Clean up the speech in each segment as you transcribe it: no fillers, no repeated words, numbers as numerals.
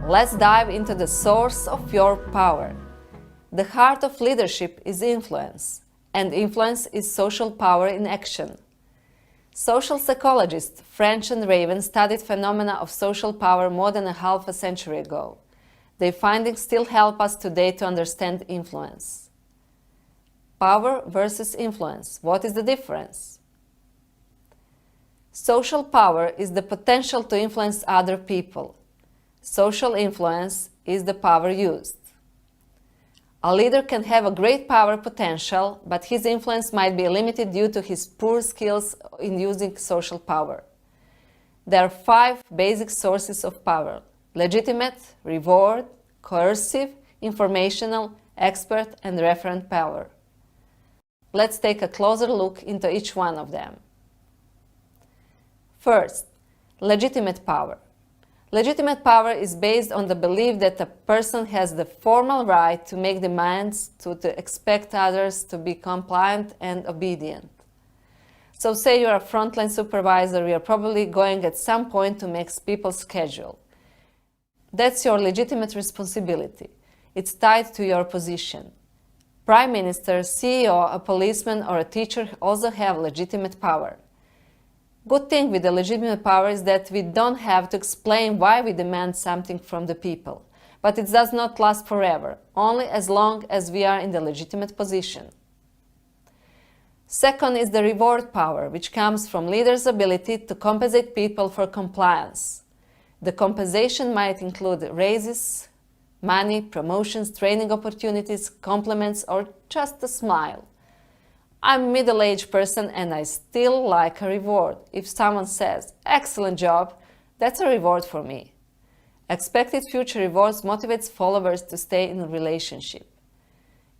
Let's dive into the source of your power. The heart of leadership is influence, and influence is social power in action. Social psychologists French and Raven studied phenomena of social power more than half a century ago. Their findings still help us today to understand influence. Power versus influence. What is the difference? Social power is the potential to influence other people. Social influence is the power used. A leader can have a great power potential, but his influence might be limited due to his poor skills in using social power. There are 5 basic sources of power: legitimate, reward, coercive, informational, expert, and referent power. Let's take a closer look into each one of them. First, legitimate power. Legitimate power is based on the belief that a person has the formal right to make demands, to expect others to be compliant and obedient. So say you are a frontline supervisor, you are probably going at some point to make people's schedule. That's your legitimate responsibility. It's tied to your position. Prime Minister, CEO, a policeman, or a teacher also have legitimate power. Good thing with the legitimate power is that we don't have to explain why we demand something from the people. But it does not last forever, only as long as we are in the legitimate position. Second is the reward power, which comes from leaders' ability to compensate people for compliance. The compensation might include raises, money, promotions, training opportunities, compliments, or just a smile. I'm a middle-aged person and I still like a reward. If someone says, "Excellent job," that's a reward for me. Expected future rewards motivates followers to stay in a relationship.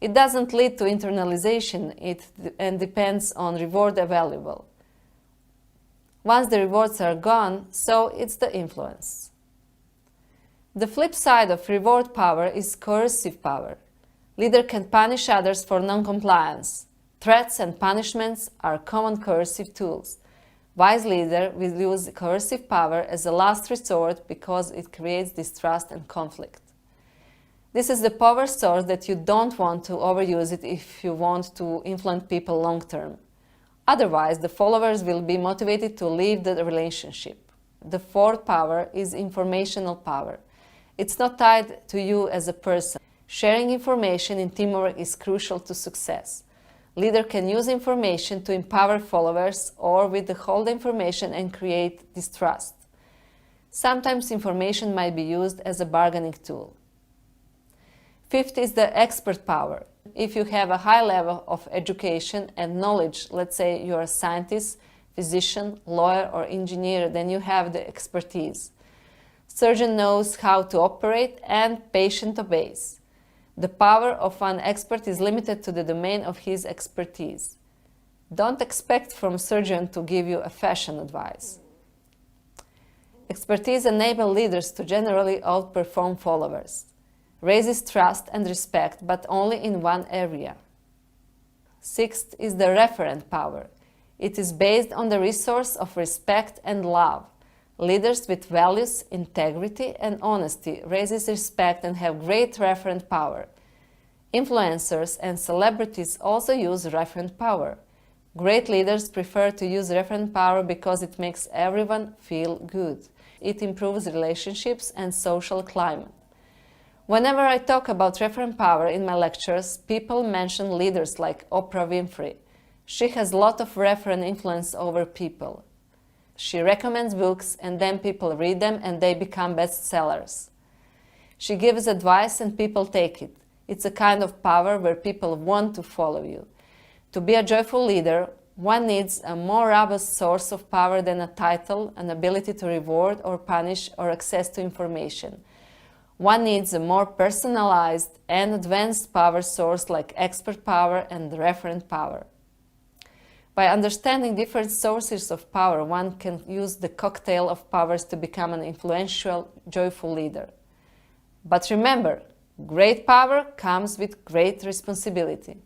It doesn't lead to internalization and depends on reward available. Once the rewards are gone, so it's the influence. The flip side of reward power is coercive power. Leader can punish others for non-compliance. Threats and punishments are common coercive tools. Wise leader will use coercive power as a last resort because it creates distrust and conflict. This is the power source that you don't want to overuse it if you want to influence people long term. Otherwise, the followers will be motivated to leave the relationship. The fourth power is informational power. It's not tied to you as a person. Sharing information in teamwork is crucial to success. Leader can use information to empower followers or withhold information and create distrust. Sometimes information might be used as a bargaining tool. Fifth is the expert power. If you have a high level of education and knowledge, let's say you're a scientist, physician, lawyer, or engineer, then you have the expertise. Surgeon knows how to operate and patient obeys. The power of an expert is limited to the domain of his expertise. Don't expect from a surgeon to give you a fashion advice. Expertise enables leaders to generally outperform followers. Raises trust and respect, but only in one area. Sixth is the referent power. It is based on the resource of respect and love. Leaders with values, integrity, and honesty raises respect and have great referent power. Influencers and celebrities also use referent power. Great leaders prefer to use referent power because it makes everyone feel good. It improves relationships and social climate. Whenever I talk about referent power in my lectures, people mention leaders like Oprah Winfrey. She has a lot of referent influence over people. She recommends books and then people read them and they become bestsellers. She gives advice and people take it. It's a kind of power where people want to follow you. To be a joyful leader, one needs a more robust source of power than a title, an ability to reward or punish, or access to information. One needs a more personalized and advanced power source like expert power and referent power. By understanding different sources of power, one can use the cocktail of powers to become an influential, joyful leader. But remember, great power comes with great responsibility.